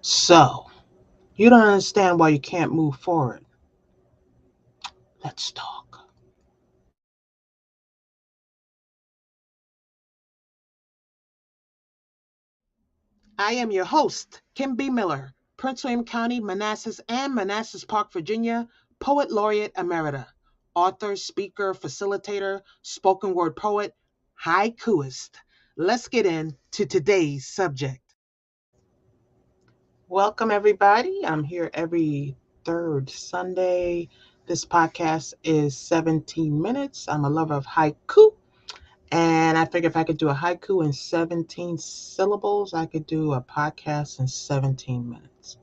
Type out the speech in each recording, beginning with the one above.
So, you don't understand why you can't move forward. Let's talk. I am your host, Kim B. Miller, Prince William County, Manassas, and Manassas Park, Virginia, Poet Laureate Emerita, author, speaker, facilitator, spoken word poet, haikuist. Let's get into today's subject. Welcome, everybody. I'm here every third Sunday. This podcast is 17 minutes. I'm a lover of haiku. And I figured if I could do a haiku in 17 syllables, I could do a podcast in 17 minutes.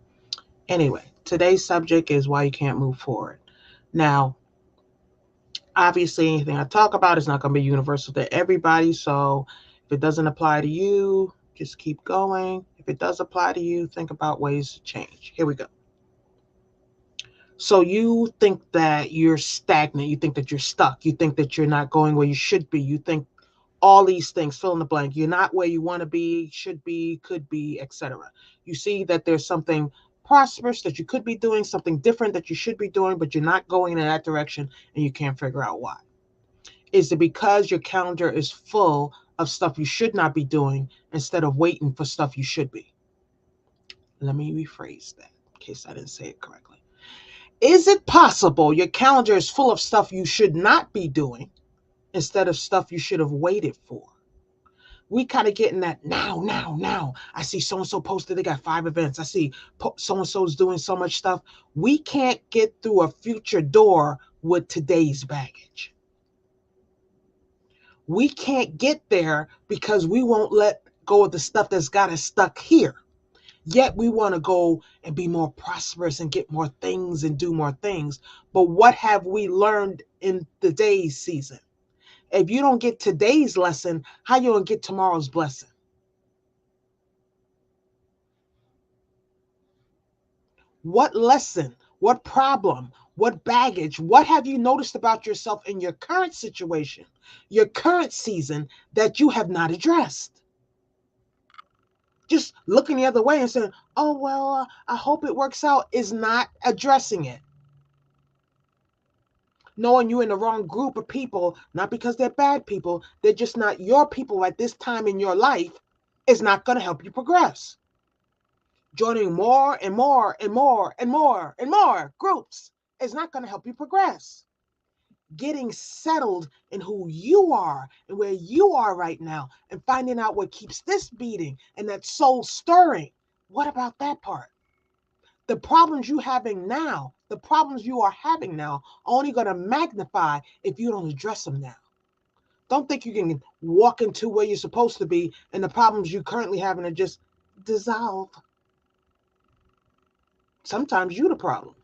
Anyway, today's subject is why you can't move forward. Now, obviously, anything I talk about is not going to be universal to everybody. So if it doesn't apply to you, just keep going. If it does apply to you, think about ways to change. Here we go. So you think that you're stagnant. You think that you're stuck. You think that you're not going where you should be. You think all these things, fill in the blank. You're not where you want to be, should be, could be, etc. You see that there's something prosperous that you could be doing, something different that you should be doing, but you're not going in that direction and you can't figure out why. Is it because your calendar is full of stuff you should not be doing instead of waiting for stuff you should be? Let me rephrase that in case I didn't say it correctly. Is it possible your calendar is full of stuff you should not be doing instead of stuff you should have waited for? We kind of getting that now. I see so and so posted, they got 5 events. I see so and so's doing so much stuff. We can't get through a future door with today's baggage. We can't get there because we won't let go of the stuff that's got us stuck here. Yet we want to go and be more prosperous and get more things and do more things. But what have we learned in today's season? If you don't get today's lesson, how you gonna get tomorrow's blessing? What lesson, what problem, what baggage, what have you noticed about yourself in your current situation, your current season that you have not addressed? Just looking the other way and saying, oh, well, I hope it works out, is not addressing it. Knowing you're in the wrong group of people, not because they're bad people, they're just not your people at this time in your life, is not going to help you progress. Joining more and more and more and more and more groups is not going to help you progress. Getting settled in who you are and where you are right now and finding out what keeps this beating and that soul stirring. What about that part? The problems the problems you are having now are only going to magnify if you don't address them now. Don't think you can walk into where you're supposed to be and the problems you currently having to just dissolve. Sometimes you're the problem.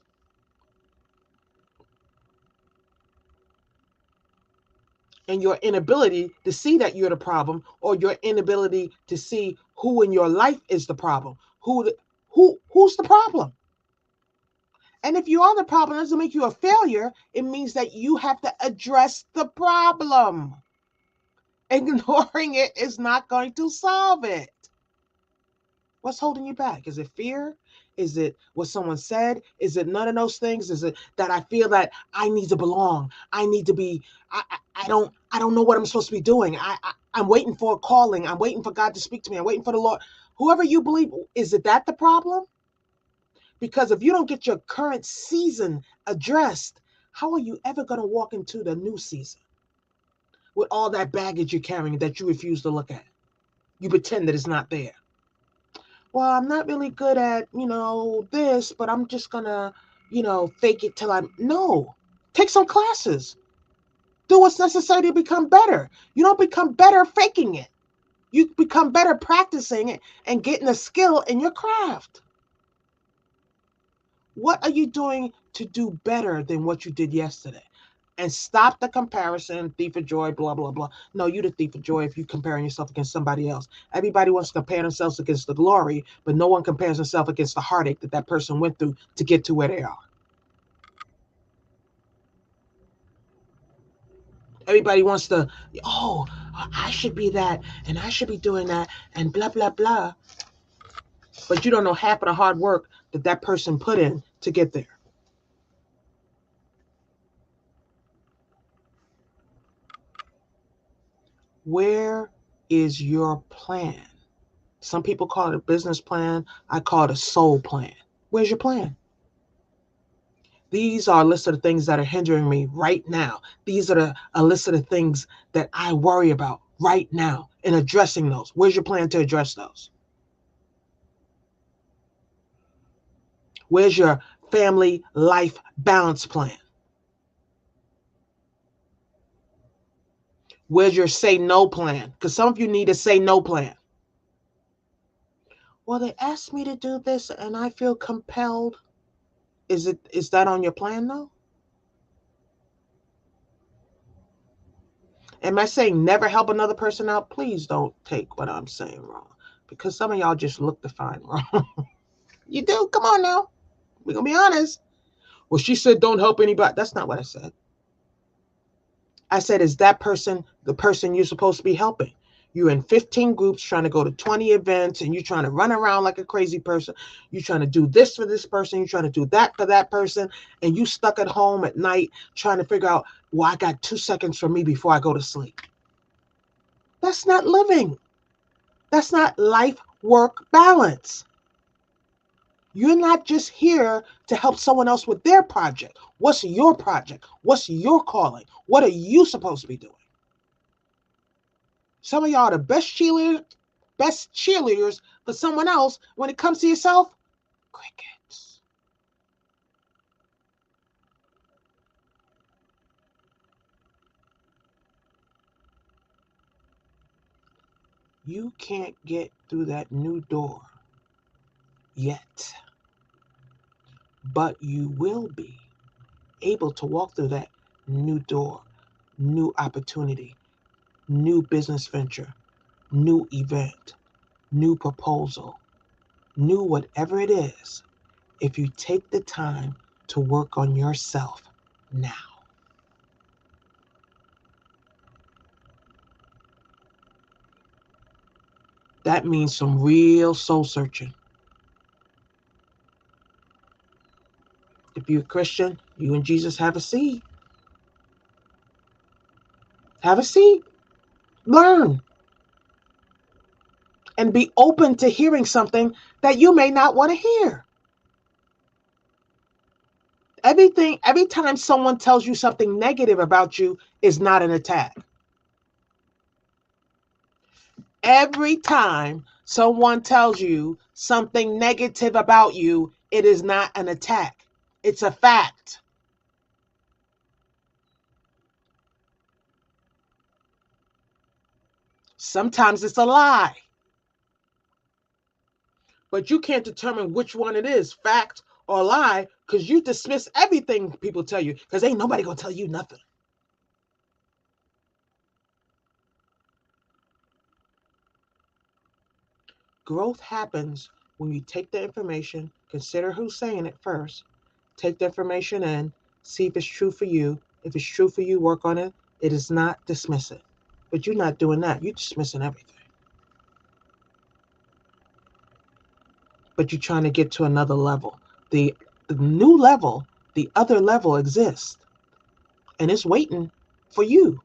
And your inability to see that you're the problem, or your inability to see who in your life is the problem. Who's the problem? And if you are the problem, it doesn't make you a failure. It means that you have to address the problem. Ignoring it is not going to solve it. What's holding you back? Is it fear? Is it what someone said? Is it none of those things? Is it that I feel that I need to belong? I need to be. I don't know what I'm supposed to be doing. I'm waiting for a calling. I'm waiting for God to speak to me. I'm waiting for the Lord. Whoever you believe, is it that the problem? Because if you don't get your current season addressed, how are you ever going to walk into the new season with all that baggage you're carrying that you refuse to look at? You pretend that it's not there. Well, I'm not really good at, this, but I'm just gonna, fake it till I'm, no, take some classes. Do what's necessary to become better. You don't become better faking it. You become better practicing it and getting a skill in your craft. What are you doing to do better than what you did yesterday? And stop the comparison, thief of joy, blah, blah, blah. No, you're the thief of joy if you're comparing yourself against somebody else. Everybody wants to compare themselves against the glory, but no one compares themselves against the heartache that person went through to get to where they are. Everybody wants to, oh, I should be that, and I should be doing that, and blah, blah, blah. but you don't know half of the hard work that that person put in to get there. Where is your plan? Some people call it a business plan. I call it a soul plan. Where's your plan? These are a list of the things that are hindering me right now. These are a list of the things that I worry about right now in addressing those. Where's your plan to address those? Where's your family life balance plan? Where's your say no plan? Because some of you need a say no plan. Well, they asked me to do this and I feel compelled. Is that on your plan though? Am I saying never help another person out? Please don't take what I'm saying wrong. Because some of y'all just look the fine wrong. You do? Come on now. We're going to be honest. Well, she said don't help anybody. That's not what I said. I said, is that person the person you're supposed to be helping? You're in 15 groups trying to go to 20 events and you're trying to run around like a crazy person. You're trying to do this for this person. You're trying to do that for that person. And you stuck at home at night trying to figure out, well, I got 2 seconds for me before I go to sleep. That's not living. That's not life work balance. You're not just here to help someone else with their project. What's your project? What's your calling? What are you supposed to be doing? Some of y'all are the best cheerleaders for someone else. When it comes to yourself, crickets. You can't get through that new door yet, but you will be able to walk through that new door, new opportunity, new business venture, new event, new proposal, new whatever it is, if you take the time to work on yourself now. That means some real soul searching. If you're a Christian, you and Jesus have a seat. Have a seat. Learn. And be open to hearing something that you may not want to hear. Every time someone tells you something negative about you is not an attack. Every time someone tells you something negative about you, it is not an attack. It's a fact. Sometimes it's a lie. But you can't determine which one it is, fact or lie, because you dismiss everything people tell you, because ain't nobody going to tell you nothing. Growth happens when you take the information, consider who's saying it first, take the information in, see if it's true for you. If it's true for you, work on it. It is not, dismiss it. But you're not doing that. You're dismissing everything. But you're trying to get to another level. The new level, the other level exists. And it's waiting for you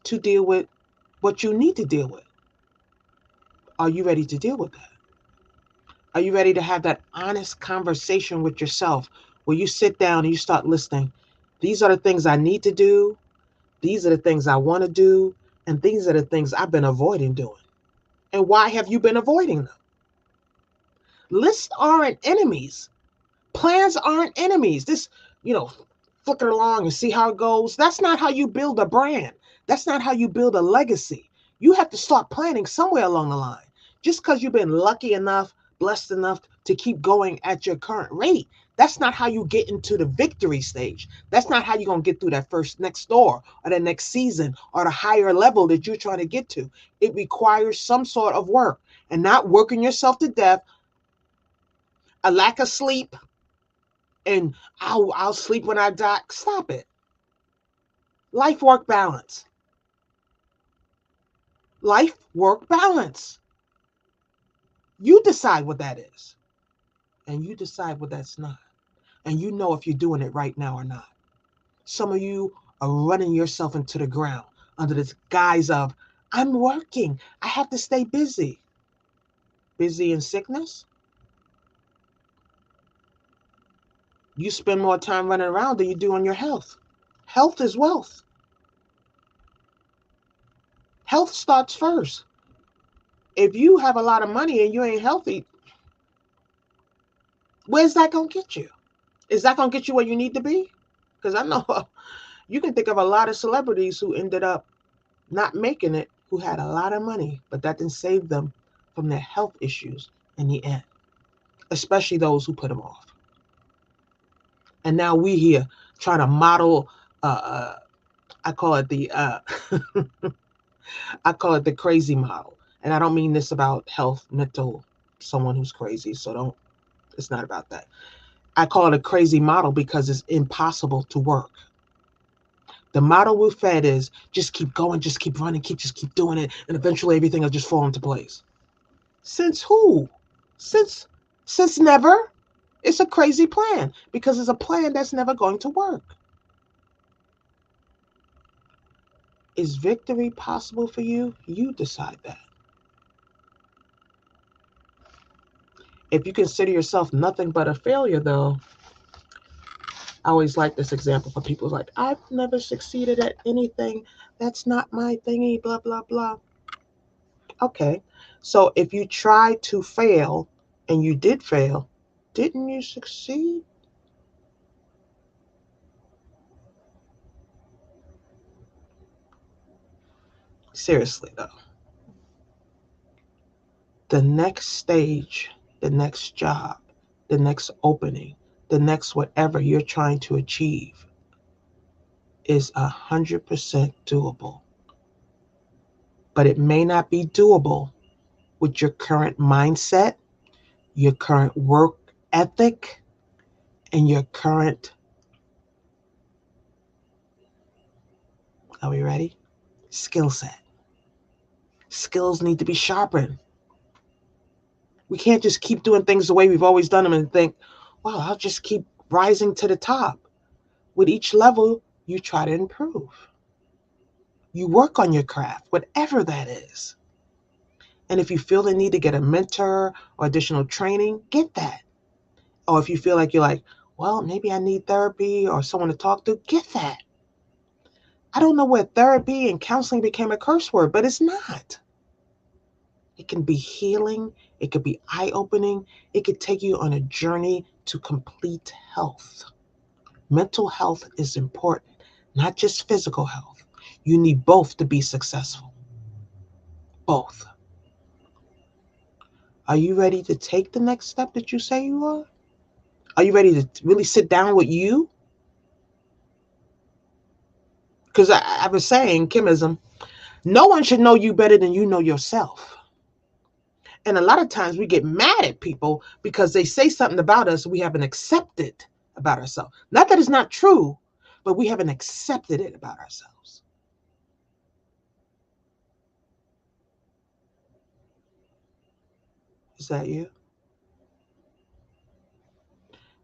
to deal with what you need to deal with. Are you ready to deal with that? Are you ready to have that honest conversation with yourself where you sit down and you start listening? These are the things I need to do. These are the things I want to do. And these are the things I've been avoiding doing. And why have you been avoiding them? Lists aren't enemies. Plans aren't enemies. This, you know, flick it along and see how it goes. That's not how you build a brand. That's not how you build a legacy. You have to start planning somewhere along the line. Just because you've been lucky enough, blessed enough to keep going at your current rate, that's not how you get into the victory stage. That's not how you're going to get through that first next door or the next season or the higher level that you're trying to get to. It requires some sort of work and not working yourself to death, a lack of sleep, and I'll sleep when I die. Stop it. Life work balance. Life work balance. You decide what that is. And you decide what that's not. And you know if you're doing it right now or not. Some of you are running yourself into the ground under this guise of, I'm working. I have to stay busy. Busy in sickness? You spend more time running around than you do on your health. Health is wealth. Health starts first. If you have a lot of money and you ain't healthy, where's that going to get you? Is that going to get you where you need to be? Because I know you can think of a lot of celebrities who ended up not making it, who had a lot of money, but that didn't save them from their health issues in the end, especially those who put them off. And now we here trying to model, I call it the, I call it the crazy model. And I don't mean this about health, mental, someone who's crazy. So it's not about that. I call it a crazy model because it's impossible to work. The model we're fed is just keep going, just keep running, just keep doing it, and eventually everything will just fall into place. Since who? Since never? It's a crazy plan because it's a plan that's never going to work. Is victory possible for you? You decide that. If you consider yourself nothing but a failure, though, I always like this example for people like, I've never succeeded at anything. That's not my thingy, blah, blah, blah. Okay. So if you try to fail and you did fail, didn't you succeed? Seriously, though. The next stage, the next job, the next opening, the next whatever you're trying to achieve is 100% doable. But it may not be doable with your current mindset, your current work ethic, and your current, are we ready? Skill set. Skills need to be sharpened. We can't just keep doing things the way we've always done them and think, well, I'll just keep rising to the top. With each level, you try to improve. You work on your craft, whatever that is. And if you feel the need to get a mentor or additional training, get that. Or if you feel like you're like, well, maybe I need therapy or someone to talk to, get that. I don't know where therapy and counseling became a curse word, but it's not. It can be healing. It could be eye-opening. It could take you on a journey to complete health. Mental health is important, not just physical health. You need both to be successful. Both. Are you ready to take the next step that you say you are? Are you ready to really sit down with you? Because I was saying, Kimism, no one should know you better than you know yourself. And a lot of times we get mad at people because they say something about us we haven't accepted about ourselves. Not that it's not true, but we haven't accepted it about ourselves. Is that you?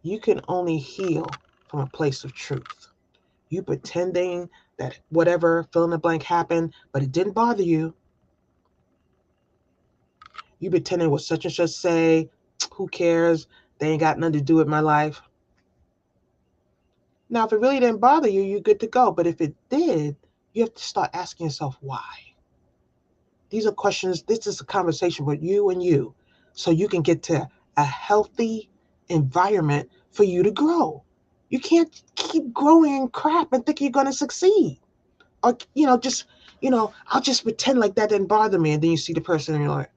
You can only heal from a place of truth. You pretending that whatever fill in the blank happened, but it didn't bother you. You pretending what such and such say, who cares? They ain't got nothing to do with my life. Now, if it really didn't bother you, you're good to go. But if it did, you have to start asking yourself why. These are questions. This is a conversation with you and you, so you can get to a healthy environment for you to grow. You can't keep growing in crap and think you're going to succeed. Or, I'll just pretend like that didn't bother me. And then you see the person and you're like,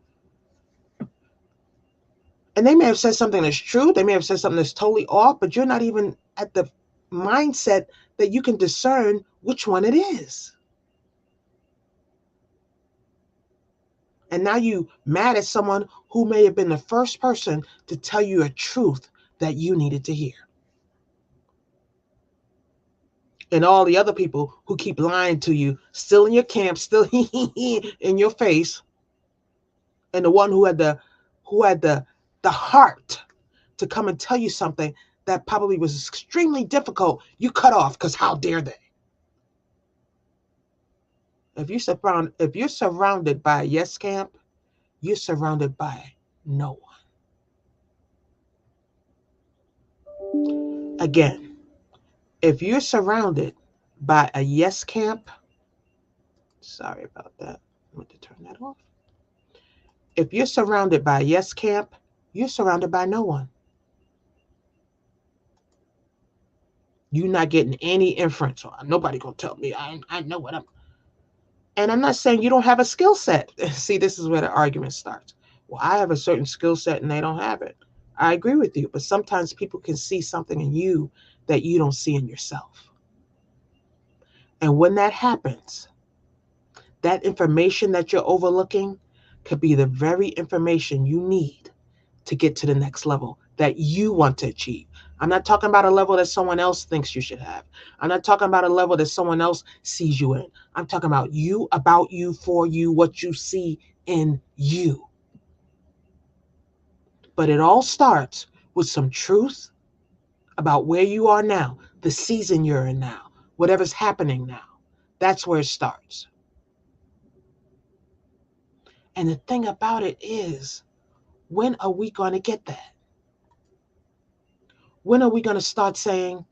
and they may have said something that's true. They may have said something that's totally off, but you're not even at the mindset that you can discern which one it is. And now you mad at someone who may have been the first person to tell you a truth that you needed to hear. And all the other people who keep lying to you, still in your camp, still in your face, and the one who who had the heart to come and tell you something that probably was extremely difficult, you cut off because how dare they? If you're surrounded by a yes camp, you're surrounded by no one. Again, if you're surrounded by a yes camp, sorry about that. I want to turn that off. If you're surrounded by a yes camp, you're surrounded by no one. You're not getting any inference. Nobody gonna tell me. I know what I'm. And I'm not saying you don't have a skill set. See, this is where the argument starts. Well, I have a certain skill set and they don't have it. I agree with you, but sometimes people can see something in you that you don't see in yourself. And when that happens, that information that you're overlooking could be the very information you need to get to the next level that you want to achieve. I'm not talking about a level that someone else thinks you should have. I'm not talking about a level that someone else sees you in. I'm talking about you, for you, what you see in you. But it all starts with some truth about where you are now, the season you're in now, whatever's happening now. That's where it starts. And the thing about it is, when are we going to get that? When are we going to start saying,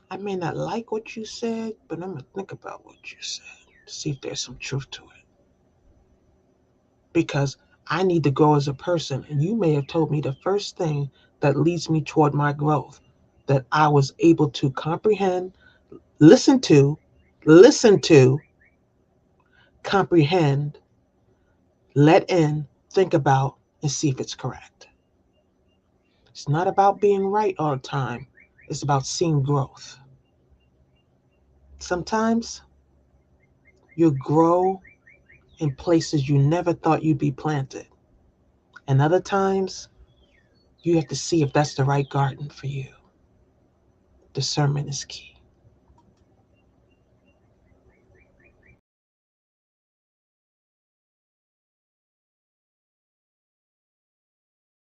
I may not like what you said, but I'm going to think about what you said, see if there's some truth to it. Because I need to grow as a person, and you may have told me the first thing that leads me toward my growth, that I was able to comprehend, listen to, comprehend, let in, think about, and see if it's correct. It's not about being right all the time. It's about seeing growth. Sometimes you grow in places you never thought you'd be planted. And other times, you have to see if that's the right garden for you. Discernment is key.